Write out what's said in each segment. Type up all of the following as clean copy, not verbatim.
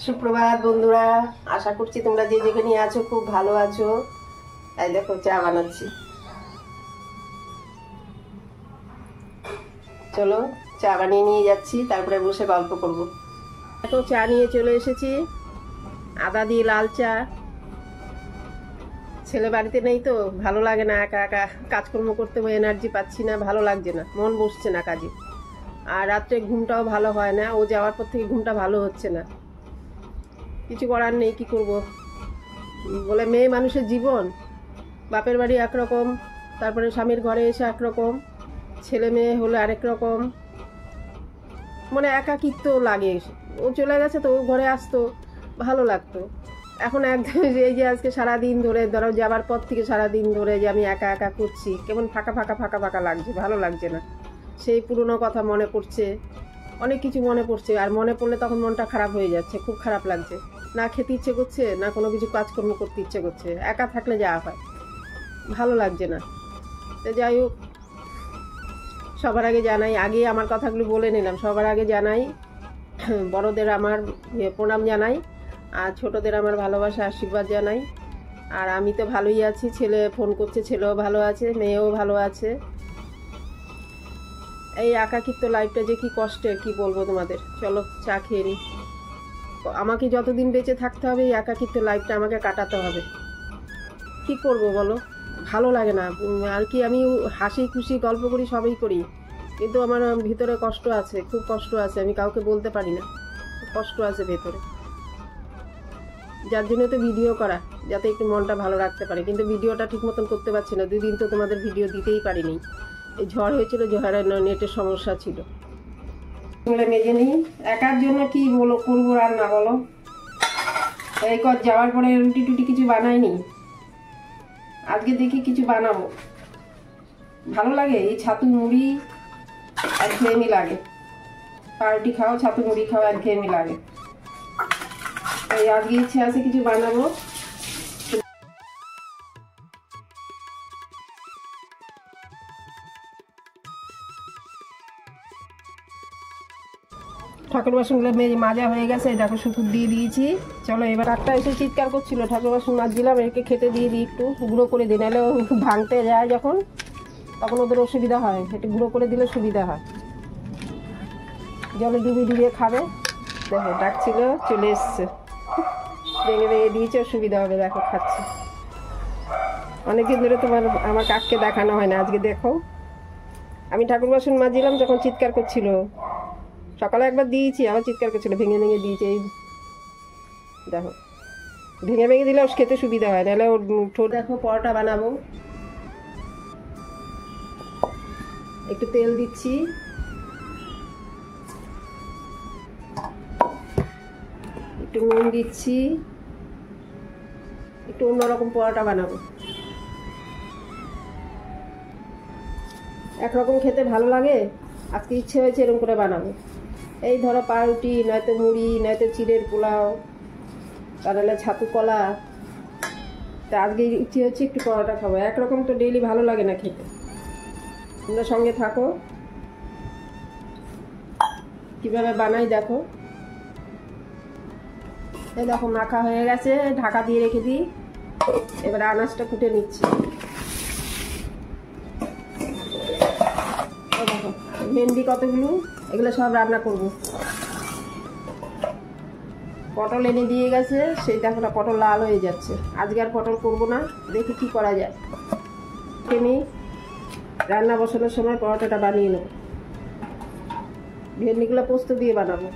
সুপ্রভাত বন্ধুরা, আশা করছি তোমরা যে যেখানে আছো খুব ভালো আছো। এই দেখো চা বানাচ্ছি, চলো চা বানিয়ে নিয়ে যাচ্ছি, তারপরে বসে গল্প করব। দেখো চা নিয়ে চলে এসেছি, আদা দিয়ে লাল চা। ছেলে বাড়িতে নেই তো ভালো লাগে না, একা একা কাজকর্ম করতে এনার্জি পাচ্ছি না, ভালো লাগছে না, মন বসছে না কাজে। আর রাত্রে ঘুমটাও ভালো হয় না, ও যাওয়ার পর থেকে ঘুমটা ভালো হচ্ছে না। কিছু করার নেই, কি করব বলে, মেয়ে মানুষের জীবন। বাপের বাড়ি একরকম, তারপরে স্বামীর ঘরে এসে একরকম, ছেলে মেয়ে হলে আরেক রকম, মানে একাকিত্ব লাগে। ও চলে গেছে তো, ও ঘরে আসতো ভালো লাগতো। এখন একদম এই যে আজকে সারাদিন ধরে, ধরো যাবার পর থেকে সারাদিন ধরে যে আমি একা একা করছি, কেমন ফাঁকা ফাঁকা ফাঁকা ফাঁকা লাগছে, ভালো লাগছে না। সেই পুরনো কথা মনে পড়ছে, অনেক কিছু মনে পড়ছে, আর মনে পড়লে তখন মনটা খারাপ হয়ে যাচ্ছে, খুব খারাপ লাগছে। না খেতে ইচ্ছে করছে, না কোনো কিছু কাজকর্ম করতে ইচ্ছে করছে, একা থাকলে যা হয়, ভালো লাগছে না। তো যাই হোক, সবার আগে জানাই, আগে আমার কথাগুলো বলে নিলাম, সবার আগে জানাই বড়দের আমার প্রণাম জানাই, আর ছোটদের আমার ভালোবাসা আশীর্বাদ জানাই। আর আমি তো ভালোই আছি, ছেলে ফোন করছে, ছেলেও ভালো আছে, মেয়েও ভালো আছে। এই একাকিত্ব লাইফটা যে কি কষ্টের, কি বলবো তোমাদের। চলো চা খেয়ে নিই। আমাকে যতদিন বেঁচে থাকতে হবে এই একাকিত্ব লাইফটা আমাকে কাটাতে হবে, কি করব বলো, ভালো লাগে না। আর কি, আমি হাসি খুশি গল্প করি, সবই করি, কিন্তু আমার ভিতরে কষ্ট আছে, খুব কষ্ট আছে, আমি কাউকে বলতে পারি না, কষ্ট আছে ভেতরে। যার জন্য তো ভিডিও করা, যাতে একটু মনটা ভালো রাখতে পারে, কিন্তু ভিডিওটা ঠিক মতন করতে পারছি না। 2 দিন তো তোমাদের ভিডিও দিতেই পারিনি, এই ঝড় হয়েছিল, ঝড়ের নেটের সমস্যা ছিল। বলে মেজে নিই, একার জন্য কি বলো করবো রান্না বলো। এই কর যাওয়ার পরে রুটি টুটি কিছু বানাইনি, আজকে দেখি কিছু বানাবো। ভালো লাগে এই ছাতু মুড়ি, একঘেয়েমি লাগে। পাউরুটি খাও, ছাতু মুড়ি খাও, একঘেয়েমি লাগে। এই আজকে ইচ্ছে আছে কিছু বানাবো। ঠাকুর বাসনগুলো মাজা হয়ে গেছে, দেখো শুকুর দিয়ে দিয়েছি। চলো এবার একটা এসে চিৎকার করছিল, ঠাকুর বাসন মাজছিলাম, একে খেতে দিয়ে দিই, একটু গুঁড়ো করে দিই, নাহলে ভাঙতে যায় যখন, তখন ওদের অসুবিধা হয়, একটু গুঁড়ো করে দিলে সুবিধা হয়। জলে ডুবিয়ে ডুবিয়ে খাবে। দেখো ডাকছিল, চলে এসছে, ভেঙে ভেঙে দিয়েছে, সুবিধা হবে, দেখো খাচ্ছে। অনেকদিন ধরে আমার কাককে দেখানো হয় না, আজকে দেখো। আমি ঠাকুর বাসন মাজছিলাম যখন চিৎকার করছিল, সকালে একবার দিয়েছি, আবার চিৎকার করছিল, ভেঙে ভেঙে দিয়েছে। এই দেখো, ভেঙে ভেঙে দিলে ওর খেতে সুবিধা হয়, নাহলে ওর ঠোঁট। দেখো পরোটা বানাবো, একটু তেল দিচ্ছি, একটু নুন দিচ্ছি, একটু অন্যরকম পরোটা বানাবো। একরকম খেতে ভালো লাগে, আজকে ইচ্ছে হয়েছে এরকম করে বানাবো। এই ধরো পাউরুটি, নয়তো মুড়ি, নয়তো চিড়ের পোলাও, তাহলে ছাতু কলা। তা আজকে ইচ্ছে হচ্ছে একটু পরোটা খাবো, একরকম তো ডেইলি ভালো লাগে না খেতে। তোমরা সঙ্গে থাকো, কিভাবে বানাই দেখো। এই দেখো মাখা হয়ে গেছে, ঢাকা দিয়ে রেখে দিই। এবার আনাজটা কুটে নিচ্ছি। দেখো ভেন্ডি কতগুলো, এগুলো সব রান্না করব। পটল এনে দিয়ে গেছে, সেই দেখো না পটল লাল হয়ে যাচ্ছে। আজকে আর পটল করবো না, দেখি কি করা যায়। আমি রান্না বসানোর সময় পরোটাটা বানিয়ে নেব। ভেন্ডিগুলো পোস্ত দিয়ে বানাবো,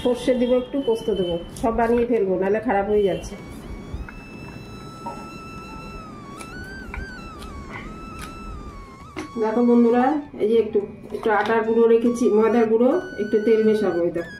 সর্ষে দিব, একটু পোস্ত দেবো, সব বানিয়ে ফেলবো, নাহলে খারাপ হয়ে যাচ্ছে। দেখো বন্ধুরা, এই যে একটু একটু আটার গুঁড়ো রেখেছি, ময়দার গুঁড়ো, একটু তেল মেশাবো। এই দেখো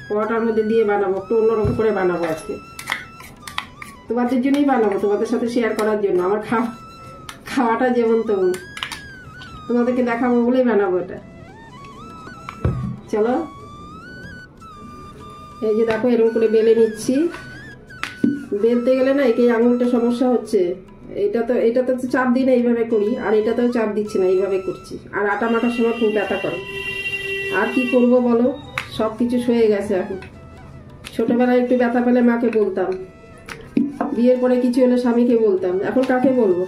পরোটার মধ্যে দিয়ে বানাবো, একটু অন্যরকম করে বানাবো আজকে। তোমাদের জন্যই বানাবো, তোমাদের সাথে শেয়ার করার জন্য। আমার খাওয়াটা যেমন তেমন, তোমাদেরকে দেখাবো বলেই বানাবো এটা। চলো, এই যে দেখো এরকম করে বেলে নিচ্ছি। বেলতে গেলে না একে আঙুলটা সমস্যা হচ্ছে, এটাতে তো চাপ দিই না, এইভাবে করি, আর এটাতেও চাপ দিচ্ছি না, এইভাবে করছি। আর আটা মাখার সময় খুব ব্যথা করে। আর কি করব বলো, সব কিছু সয়ে গেছে এখন। ছোটবেলায় একটু ব্যথা পেলে মাকে বলতাম, বিয়ের পরে কিছু হলে স্বামীকে বলতাম, এখন কাকে বলবো?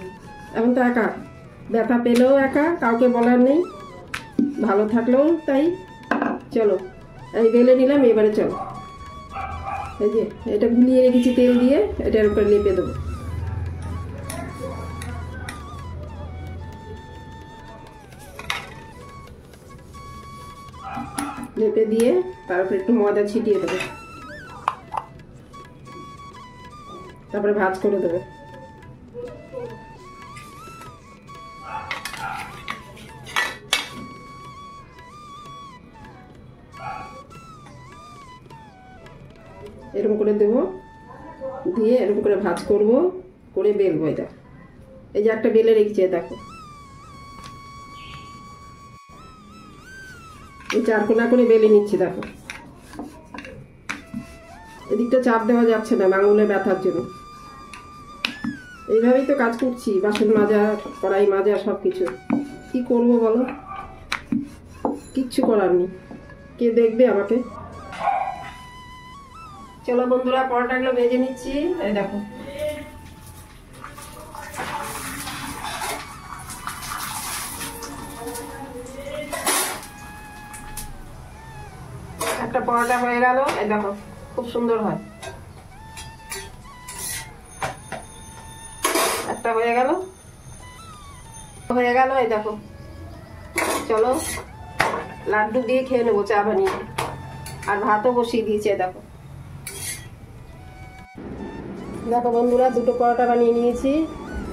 এখন তো একা, ব্যথা পেলেও একা, কাউকে বলার নেই, ভালো থাকলেও তাই। চলো এই বেলে নিলাম, এবারে চলো এই যে এটা গুলিয়ে রেখেছি তেল দিয়ে, এটার উপরে লেপে দেবো। লেপে দিয়ে তারপরে একটু ময়দা ছিটিয়ে দেবো, তারপরে ভাঁজ করে দেবো। এরকম করে দেবো, দিয়ে এরকম করে ভাঁজ করবো, করে বেলবো। এটা এই যে একটা বেলে রেখেছি, দেখো এই চারকোনা করে বেলে নিচ্ছি। দেখো এদিকটা চাপ দেওয়া যাচ্ছে না আঙুলে ব্যথার জন্য। এইভাবেই তো কাজ করছি, বাসন মাজা, কড়াই মাজা, সব কিছু। কি করবো বলো, কিচ্ছু করার নেই, কে দেখবে আমাকে? চলো বন্ধুরা, পরোটাগুলো ভেজে নিচ্ছি। এই দেখো একটা পরোটা হয়ে গেল। এই দেখো খুব সুন্দর হয়, একটা হয়ে গেল। এই দেখো, চলো লাড্ডু দিয়ে খেয়ে নেবো চা বানিয়ে। আর ভাতও বসিয়ে দিয়েছে। দেখো দেখো বন্ধুরা, দুটো পরোটা বানিয়ে নিয়েছি।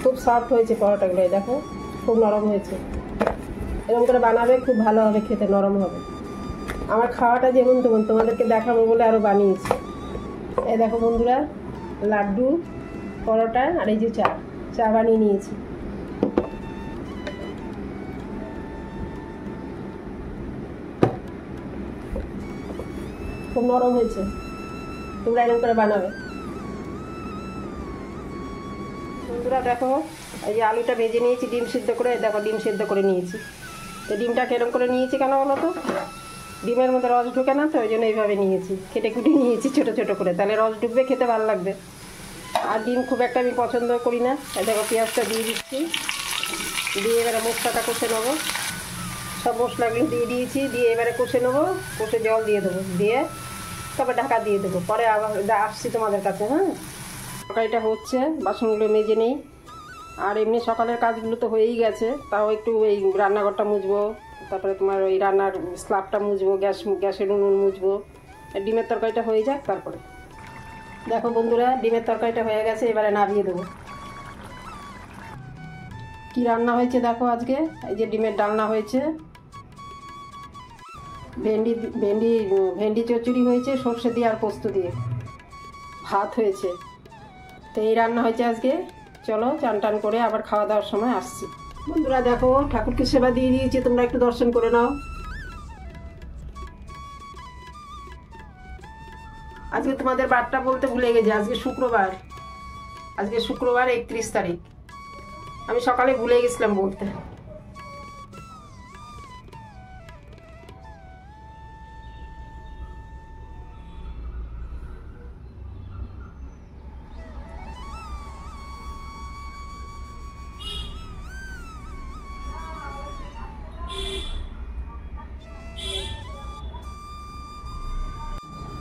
খুব সফট হয়েছে পরোটাগুলো, দেখো খুব নরম হয়েছে। এরকম করে বানাবে, খুব ভালো হবে খেতে, নরম হবে। আমার খাওয়াটা যেমন তেমন, তোমাদেরকে দেখাবো বলে আরও বানিয়েছি। এই দেখো বন্ধুরা, লাড্ডু, পরোটা আর এই যে চা বানিয়ে নিয়েছি। খুব নরম হয়েছে, তোমরা এরকম করে বানাবে। বন্ধুরা দেখো, এই যে আলুটা ভেজে নিয়েছি ডিম সিদ্ধ করে। দেখো ডিম সিদ্ধ করে নিয়েছি। তো ডিমটাকে এরকম করে নিয়েছি কেন বলো তো? ডিমের মধ্যে রস ঢুকে না, তো ওই জন্য এইভাবে নিয়েছি, কেটে কুটে নিয়েছি ছোটো ছোটো করে, তাহলে রস ঢুকবে, খেতে ভালো লাগবে। আর ডিম খুব একটা আমি পছন্দ করি না। দেখো পেঁয়াজটা দিয়ে দিচ্ছি, দিয়ে এবারে মশলাটা কষে নেবো। সব মশলাগুলো দিয়ে দিয়েছি, দিয়ে এবারে কষে নেবো, কষে জল দিয়ে দেবো, দিয়ে তবে ঢাকা দিয়ে দেবো। পরে আবার আসছি তোমাদের কাছে। হ্যাঁ, তরকারিটা হচ্ছে, বাসনগুলো মেজে নেই। আর এমনি সকালের কাজগুলো তো হয়েই গেছে, তাও একটু এই রান্নাঘরটা মুছবো, তারপরে তোমার ওই রান্নার স্ল্যাবটা মুছবো, গ্যাসের উনুন মুছবো। ডিমের তরকারিটা হয়ে যাক তারপরে। দেখো বন্ধুরা, ডিমের তরকারিটা হয়ে গেছে, এবারে নামিয়ে দেবো। কি রান্না হয়েছে দেখো আজকে, এই যে ডিমের ডালনা হয়েছে, ভেন্ডি চচ্চড়ি হয়েছে সর্ষে দিয়ে আর পোস্ত দিয়ে, ভাত হয়েছে। তো এই রান্না হয়েছে আজকে। চলো চান টান করে আবার খাওয়া দাওয়ার সময় আসছি। বন্ধুরা দেখো, ঠাকুরকে সেবা দিয়ে দিয়েছি, তোমরা একটু দর্শন করে নাও। আজকে তোমাদের বারটা বলতে ভুলে গেছি, আজকে শুক্রবার। 31 তারিখ। আমি সকালে ভুলে গেছিলাম বলতে।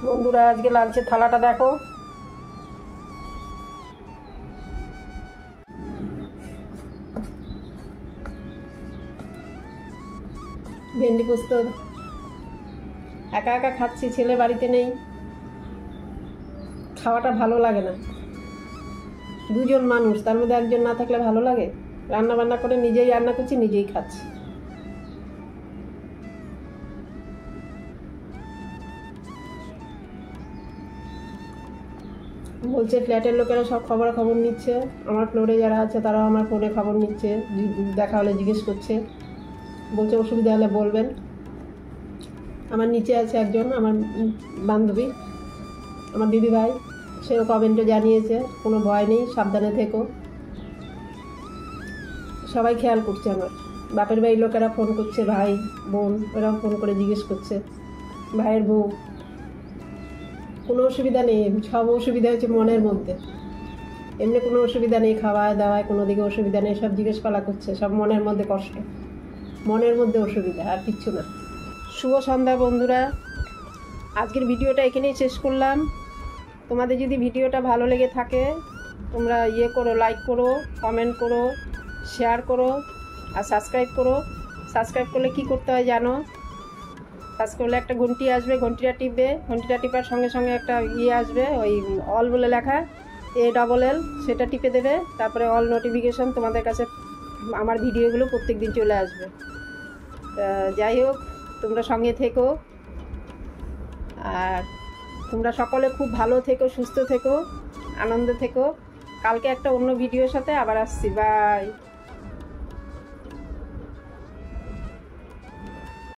বন্ধুরা আজকে লাঞ্চের থালাটা দেখো, ভেন্ডি পোস্ত। একা একা খাচ্ছি, ছেলে বাড়িতে নেই, খাওয়াটা ভালো লাগে না। দুজন মানুষ, তার মধ্যে একজন না থাকলে ভালো লাগে? রান্না বান্না করে নিজেই রান্না করছি, নিজেই খাচ্ছি। বলছে ফ্ল্যাটের লোকেরা সব খবর নিচ্ছে, আমার ফ্লোরে যারা আছে তারাও আমার ফোনে খবর নিচ্ছে, দেখা হলে জিজ্ঞেস করছে, বলছে অসুবিধা হলে বলবেন। আমার নিচে আছে একজন আমার বান্ধবী, আমার দিদি ভাই, সেও কমেন্টে জানিয়েছে কোনো ভয় নেই, সাবধানে থেকো। সবাই খেয়াল করছে আমার, বাপের বাড়ির লোকেরা ফোন করছে, ভাই বোন এরাও ফোন করে জিজ্ঞেস করছে ভাইয়ের বউ, কোনো অসুবিধা নেই, সব অসুবিধা হচ্ছে মনের মধ্যে। এমনি কোনো অসুবিধা নেই, খাওয়া দাওয়ায় কোনো দিকে অসুবিধা নেই, সব জিজ্ঞেস করা করছে, সব মনের মধ্যে কষ্ট, মনের মধ্যে অসুবিধা, আর কিচ্ছু না। শুভ সন্ধ্যা বন্ধুরা, আজকের ভিডিওটা এখানেই শেষ করলাম। তোমাদের যদি ভিডিওটা ভালো লেগে থাকে তোমরা করো, লাইক করো, কমেন্ট করো, শেয়ার করো আর সাবস্ক্রাইব করো। সাবস্ক্রাইব করলে কি করতে হয় জানো? সাবস্ক্রাইব করলে একটা ঘন্টি আসবে, ঘন্টিটা টিপবে, ঘন্টিটা টিপার সঙ্গে সঙ্গে একটা আসবে, ওই অল বলে লেখা, ALL, সেটা টিপে দেবে। তারপরে অল নোটিফিকেশন, তোমাদের কাছে আমার ভিডিওগুলো প্রত্যেক দিন চলে আসবে। যাই হোক, তোমরা সঙ্গে থেকো, আর তোমরা সকলে খুব ভালো থেকো, সুস্থ থেকো, আনন্দে থেকো। কালকে একটা অন্য ভিডিওর সাথে আবার আসছি। বাই।